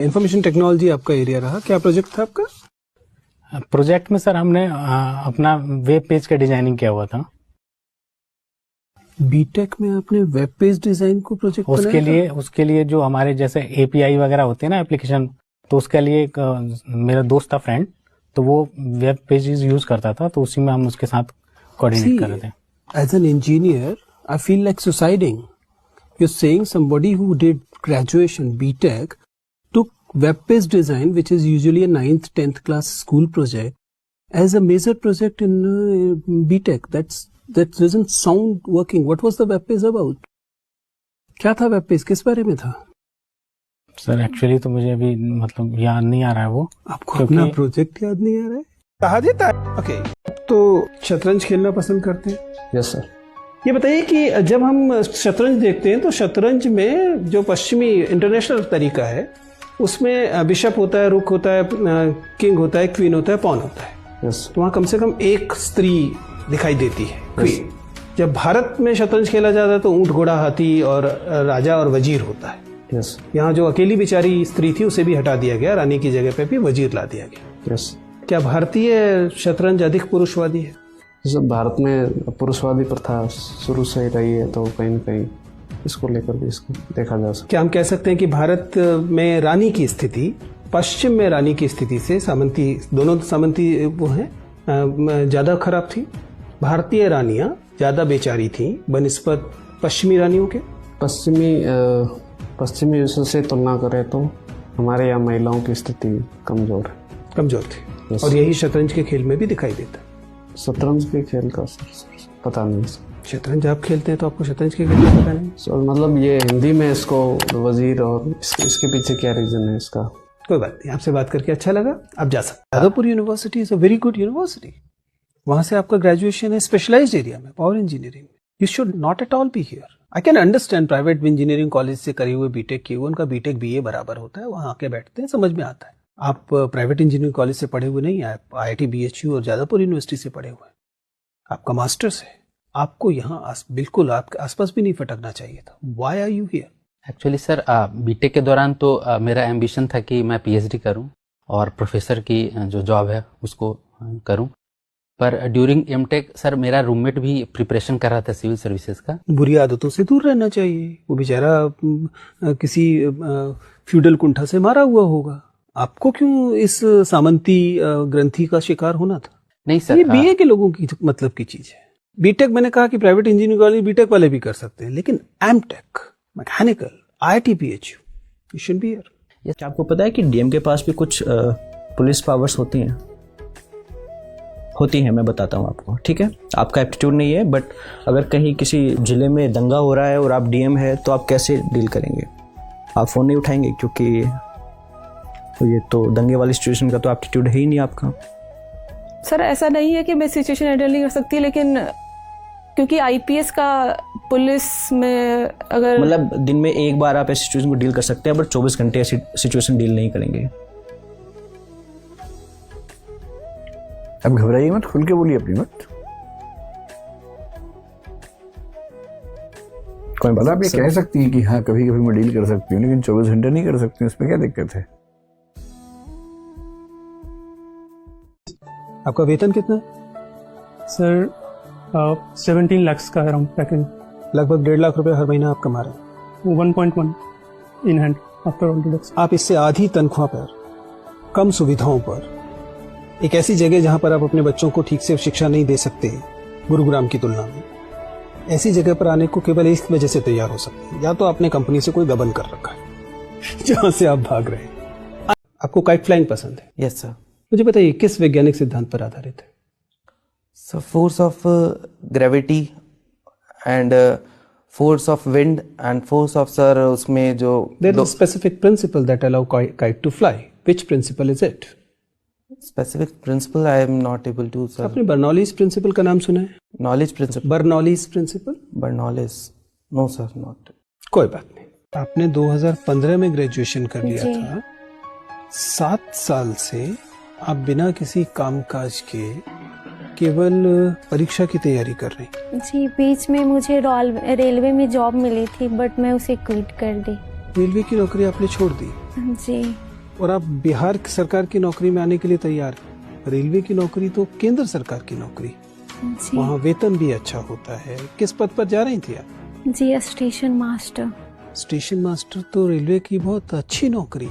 Information technology आपका area रहा, क्या प्रोजेक्ट था आपका? प्रोजेक्ट में सर हमने अपना वेब पेज का डिजाइनिंग किया हुआ था। बीटेक में आपने वेब पेज डिजाइन को प्रोजेक्ट उसके लिए जो हमारे जैसे एपीआई वगैरह होते हैं ना एप्लीकेशन, तो उसके लिए मेरा दोस्त था फ्रेंड, तो वो वेब पेजेस यूज करता था, तो उसी में हम उसके साथ कोऑर्डिनेट कर रहे थे। As an engineer I feel like suiciding. You are saying somebody who did graduation BTech took web page design, which is usually a 9th 10th class school project, as a major project in BTech. That doesn't sound working. What was the web page about? क्या था web page, किस बारे में था? Sir actually तो मुझे अभी मतलब याद नहीं आ रहा है वो। आपको अपना प्रोजेक्ट याद नहीं आ रहा है? कहा देता है। ओके, तो शतरंज खेलना पसंद करते हैं? Yes sir. ये बताइए कि जब हम शतरंज देखते हैं तो शतरंज में जो पश्चिमी इंटरनेशनल तरीका है उसमें बिशप होता है, रुक होता है, किंग होता है, क्वीन होता है, पॉन होता है। yes. तो वहाँ कम से कम एक स्त्री दिखाई देती है, क्वीन। जब भारत में शतरंज खेला जाता है तो ऊंट, घोड़ा, हाथी और राजा और वजीर होता है। yes. यहाँ जो अकेली बेचारी स्त्री थी उसे भी हटा दिया गया, रानी की जगह पे भी वजीर ला दिया गया। yes. क्या भारतीय शतरंज अधिक पुरुषवादी है? भारत में पुरुषवादी प्रथा शुरू से ही रही है, तो कहीं न कहीं इसको लेकर भी इसको देखा जा सकता है। क्या हम कह सकते हैं कि भारत में रानी की स्थिति पश्चिम में रानी की स्थिति से सामंती, दोनों सामंती वो हैं, ज्यादा खराब थी? भारतीय रानियां ज्यादा बेचारी थीं बनिस्बत पश्चिमी रानियों के? पश्चिमी से तुलना करें तो हमारे यहाँ महिलाओं की स्थिति कमजोर थी। और यही शतरंज के खेल में भी दिखाई देता। शतरंज के खेल का पता नहीं। शतरंज आप खेलते हैं तो आपको शतरंज के खेल का पता नहीं? सर मतलब ये हिंदी में इसको वजीर, और इसके पीछे क्या रीजन है इसका? कोई बात नहीं, आपसे बात करके अच्छा लगा। आप जा सकते हैं। Jadavpur university is a very good university. वहां से आपका ग्रेजुएशन है स्पेशलाइज्ड एरिया में, power engineering. You should not at all be here. I can understand private engineering college से करे हुए बीटेक किए हुए, उनका बीटेक बीए बराबर होता है, वहां आके बैठते हैं, समझ में आता है। आप प्राइवेट इंजीनियरिंग कॉलेज से पढ़े हुए नहीं, आप IIT BHU और जादवपुर यूनिवर्सिटी से पढ़े हुए हैं। आपका मास्टर्स है, आपको यहाँ बिल्कुल आपके आसपास भी नहीं फटकना चाहिए था। Why are you here? Actually sir BTech के दौरान तो मेरा एम्बिशन था कि मैं पीएचडी करूं और प्रोफेसर की जो जॉब है उसको करूं, पर ड्यूरिंग एमटेक सर मेरा रूममेट भी प्रिपरेशन कर रहा था सिविल सर्विसेज का। बुरी आदतों से दूर रहना चाहिए। वो बेचारा किसी फ्यूडल कुंठा से मारा हुआ होगा, आपको क्यों इस सामंती ग्रंथि का शिकार होना था? नहीं सर, ये बीए के लोगों की मतलब की चीज है। बीटेक मैंने कहा कि प्राइवेट इंजीनियरिंग कॉलेज बीटेक वाले भी कर सकते हैं, लेकिन MTech, mechanical, IIT BHU, you should be here. क्या आपको पता है कि डीएम के पास भी कुछ पुलिस पावर्स होती हैं? मैं बताता हूँ आपको, ठीक है? आपका एप्टीट्यूड नहीं है, बट अगर कहीं किसी जिले में दंगा हो रहा है और आप डीएम है तो आप कैसे डील करेंगे? आप फोन नहीं उठाएंगे, क्योंकि ये तो दंगे वाली सिचुएशन का तो एप्टीट्यूड है ही नहीं आपका। सर ऐसा नहीं है कि मैं सिचुएशन हैंडल नहीं कर सकती, लेकिन क्योंकि आईपीएस का पुलिस में अगर मतलब दिन में एक बार आप ऐसी सिचुएशन को डील कर सकते हैं, बट 24 घंटे ऐसी सिचुएशन डील नहीं करेंगे। अब घबराइए मत, खुल के बोलिए अपनी मत। कोई बात आप ये कह सकती है कि हाँ कभी कभी मैं डील कर सकती हूँ, लेकिन 24 घंटे नहीं कर सकती, उसमें क्या दिक्कत है? आपका वेतन कितना है? सर 17 लाख का अराउंड पैकेज। लगभग 1.5 लाख रुपए हर महीना आप कमा रहे हैं। 1.1 in hand after all deduction. आप इससे आधी तनख्वाह पर, कम सुविधाओं पर, एक ऐसी जगह जहां पर आप अपने बच्चों को ठीक से शिक्षा नहीं दे सकते गुरुग्राम की तुलना में, ऐसी जगह पर आने को केवल इस वजह से तैयार हो सकते हैं, या तो आपने कंपनी से कोई गबन कर रखा है जहां से आप भाग रहे हैं। आपको काइट फ्लाइंग पसंद है? Yes sir. मुझे बताइए किस वैज्ञानिक सिद्धांत पर आधारित है? So force of gravity and force of wind and force of sir, उसमें जो there is a specific principle that allow kite to fly. Which principle is it? Specific principle I am not able to sir. आपने Bernoulli's principle का नाम सुना है? Knowledge principle? Bernoulli's principle? Bernoulli's no sir, not. कोई बात नहीं। आपने 2015 में ग्रेजुएशन कर लिया था। 7 साल से आप बिना किसी कामकाज के केवल परीक्षा की तैयारी कर रही? जी, बीच में मुझे रेलवे में जॉब मिली थी, बट मैं उसे क्विट कर दी। रेलवे की नौकरी आपने छोड़ दी? जी। और आप बिहार सरकार की नौकरी में आने के लिए तैयार हैं। रेलवे की नौकरी तो केंद्र सरकार की नौकरी, जी वहाँ वेतन भी अच्छा होता है। किस पद पर जा रही थी आप? जी स्टेशन मास्टर। स्टेशन मास्टर तो रेलवे की बहुत अच्छी नौकरी,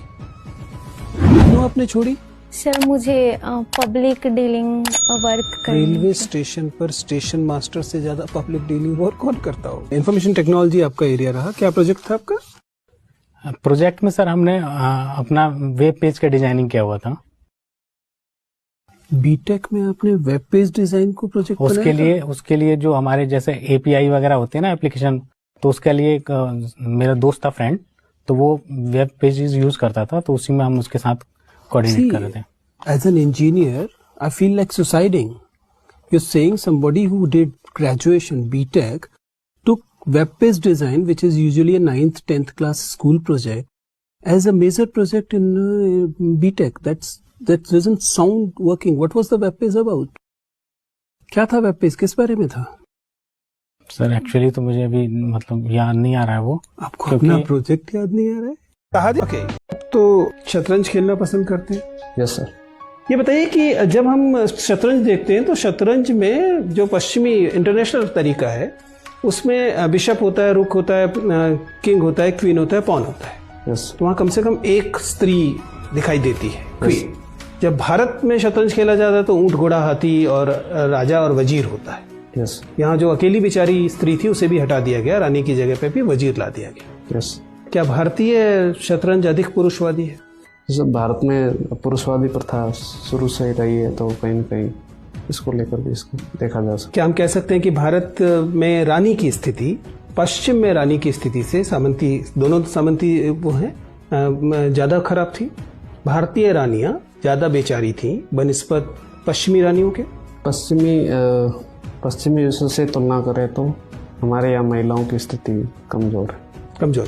क्यों आपने छोड़ी? सर मुझे पब्लिक डीलिंग वर्क करनी रेलवे थी। स्टेशन पर स्टेशन मास्टर से ज्यादा पब्लिक डीलिंग वर्क कौन करता हो? इंफॉर्मेशन टेक्नोलॉजी आपका एरिया रहा, क्या प्रोजेक्ट था आपका? प्रोजेक्ट में सर हमने अपना वेब पेज का डिजाइनिंग किया हुआ था। बीटेक में आपने वेब पेज डिजाइन को प्रोजेक्ट उसके लिए जो हमारे जैसे एपीआई वगैरह होते हैं ना एप्लीकेशन, तो उसके लिए मेरा दोस्त था फ्रेंड, तो वो वेब पेजेस यूज करता था, तो उसी में हम उसके साथ कोऑर्डिनेट कर रहे थे। As an engineer, I feel like suiciding. You're saying somebody who did graduation BTech took web page design, which is usually a 9th, 10th class school project, as a major project in BTech. That doesn't sound working. What was the web page about? क्या था web page, किस बारे में था? Sir actually तो मुझे अभी मतलब याद नहीं आ रहा है वो। आपको अपना प्रोजेक्ट याद नहीं आ रहा है? कहा ओके, तो शतरंज खेलना पसंद करते हैं? Yes sir. ये बताइए कि जब हम शतरंज देखते हैं तो शतरंज में जो पश्चिमी इंटरनेशनल तरीका है उसमें बिशप होता है, रुक होता है, किंग होता है, क्वीन होता है, पॉन होता है। यस। तो वहाँ कम से कम एक स्त्री दिखाई देती है, क्वीन। जब भारत में शतरंज खेला जाता है तो ऊंट, घोड़ा, हाथी और राजा और वजीर होता है। यस। यहाँ जो अकेली बेचारी स्त्री थी उसे भी हटा दिया गया, रानी की जगह पे भी वजीर ला दिया गया। यस। क्या भारतीय शतरंज अधिक पुरुषवादी है? जैसे भारत में पुरुषवादी प्रथा शुरू से ही रही है, तो कहीं न कहीं इसको लेकर भी इसको देखा जा सकता है। क्या हम कह सकते हैं कि भारत में रानी की स्थिति पश्चिम में रानी की स्थिति से सामंती, दोनों सामंती वो हैं, ज्यादा खराब थी? भारतीय रानियां ज्यादा बेचारी थी बनिस्बत पश्चिमी रानियों के? पश्चिमी विश्व से तुलना करें तो हमारे यहाँ महिलाओं की स्थिति कमजोर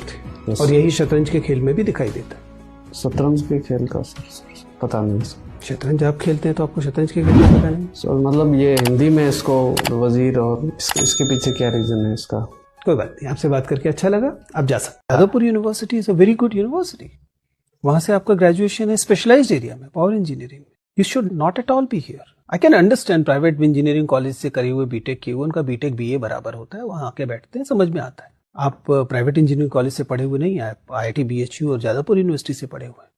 थी। और यही शतरंज के खेल में भी दिखाई देता है। शतरंज के खेल का पता नहीं। शतरंज आप खेलते हैं तो आपको शतरंज के खेल का पता नहीं? सर मतलब ये हिंदी में इसको वजीर, और इसके पीछे क्या रीजन है इसका? कोई बात नहीं, आपसे बात करके अच्छा लगा, आप जा सकते हैं। Jadavpur university is a very good university. वहां से आपका ग्रेजुएशन है स्पेशलाइज्ड एरिया में, power engineering. You should not at all be here. I can understand private engineering college से करे हुए बीटेक किए हुए, उनका बीटेक बीए बराबर होता है, वहां आके बैठते हैं, समझ में आता है। आप प्राइवेट इंजीनियरिंग कॉलेज से पढ़े हुए नहीं हैं, आप आईआईटी बीएचयू और जादवपुर यूनिवर्सिटी से पढ़े हुए हैं,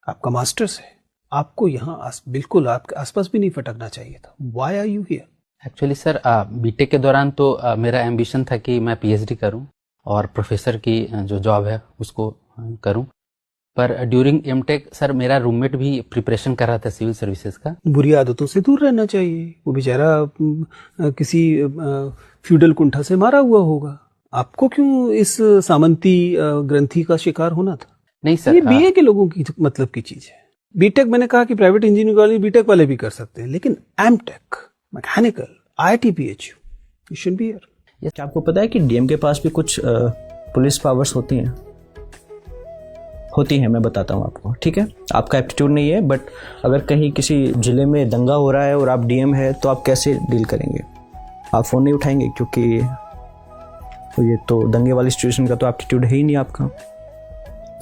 आपका मास्टर्स है। आपको यहाँ बिल्कुल आपके आसपास भी नहीं फटकना चाहिए था। Why are you here? Actually sir BTech के दौरान तो मेरा एम्बिशन था कि मैं पीएचडी करूं और प्रोफेसर की जो जॉब है उसको करूं, पर ड्यूरिंग एमटेक सर मेरा रूममेट भी प्रिपरेशन कर रहा था सिविल सर्विसेज का। बुरी आदतों से दूर रहना चाहिए। वो बेचारा किसी फ्यूडल कुंठा से मारा हुआ होगा, आपको क्यों इस सामंती ग्रंथि का शिकार होना था? नहीं सर, ये बीए के लोगों की मतलब की चीज है। बीटेक मैंने कहा कि प्राइवेट इंजीनियरिंग कॉलेज बीटेक वाले भी कर सकते हैं, लेकिन MTech, mechanical, IIT BHU, you should be here. क्या आपको पता है कि डीएम के पास भी कुछ पुलिस पावर्स होती हैं? मैं बताता हूँ आपको, ठीक है? आपका एप्टीट्यूड नहीं है, बट अगर कहीं किसी जिले में दंगा हो रहा है और आप डीएम है तो आप कैसे डील करेंगे? आप फ़ोन नहीं उठाएंगे क्योंकि तो ये तो दंगे वाली सिचुएशन का तो एप्टीट्यूड है ही नहीं आपका।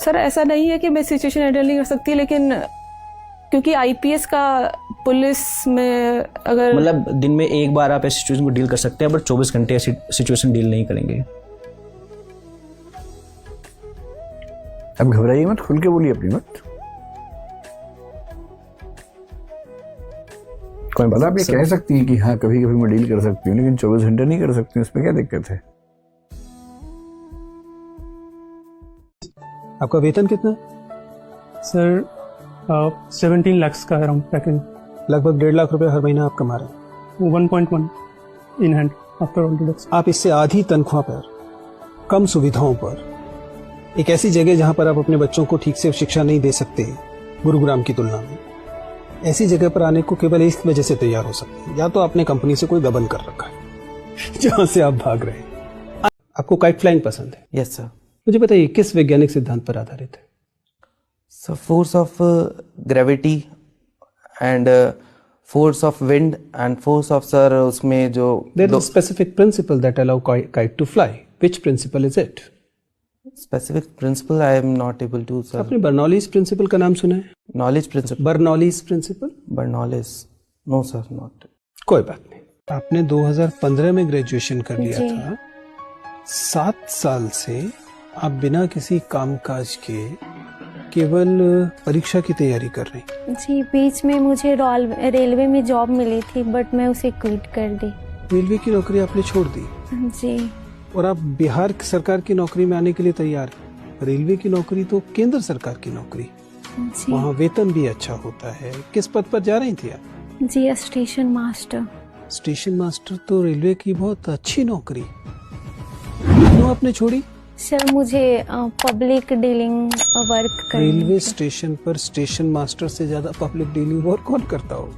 सर ऐसा नहीं है कि मैं सिचुएशन हैंडल नहीं कर सकती, लेकिन क्योंकि आईपीएस का पुलिस में अगर मतलब दिन में एक बार आप ऐसी सिचुएशन को डील कर सकते हैं, बट 24 घंटे ऐसी सिचुएशन डील नहीं करेंगे। अब घबराइए मत, खुल के बोलिए अपनी मत। कोई बात आप ये कह सकती हैं कि हाँ कभी कभी मैं डील कर सकती हूँ, लेकिन 24 घंटे नहीं कर सकती हूँ, उसमें क्या दिक्कत है? आपका वेतन कितना? सर 17 लाख का अराउंड पैकेज। लगभग 1.5 लाख रुपए हर महीना आप कमा रहे हैं। 1.1 इन हैंड आफ्टर ऑल डिडक्ट्स। आप इससे आधी तनख्वाह पर, कम सुविधाओं पर, एक ऐसी जगह जहां पर आप अपने बच्चों को ठीक से शिक्षा नहीं दे सकते गुरुग्राम की तुलना में, ऐसी जगह पर आने को केवल इस वजह से तैयार हो सकते हैं, या तो आपने कंपनी से कोई गबन कर रखा है जहां से आप भाग रहे हैं। आपको काइट फ्लाइंग पसंद है? Yes sir. मुझे बताइए किस वैज्ञानिक सिद्धांत पर आधारित है? So force of gravity and force of wind and force of sir, उसमें जो there is a specific principle that allow kite to fly, which principle is it? Specific principle I am not able to, sir. आपने Bernoulli's principle का नाम सुना है? Knowledge principle, Bernoulli's principle? but knowledge, no, sir, not. कोई बात नहीं। आपने 2015 में ग्रेजुएशन कर लिया जी। था। 7 साल से आप बिना किसी कामकाज के केवल परीक्षा की तैयारी कर रही। जी, बीच में मुझे रेलवे में जॉब मिली थी बट मैं उसे क्विट कर दी। रेलवे की नौकरी आपने छोड़ दी जी और आप बिहार सरकार की नौकरी में आने के लिए तैयार हैं। रेलवे की नौकरी तो केंद्र सरकार की नौकरी, जी वहाँ वेतन भी अच्छा होता है। किस पद पर जा रही थी आप? जी, स्टेशन मास्टर। स्टेशन मास्टर तो रेलवे की बहुत अच्छी नौकरी, क्यों आपने छोड़ी? सर मुझे पब्लिक डीलिंग वर्क करनी रेलवे थी। स्टेशन पर स्टेशन मास्टर से ज्यादा पब्लिक डीलिंग वर्क कौन करता हो?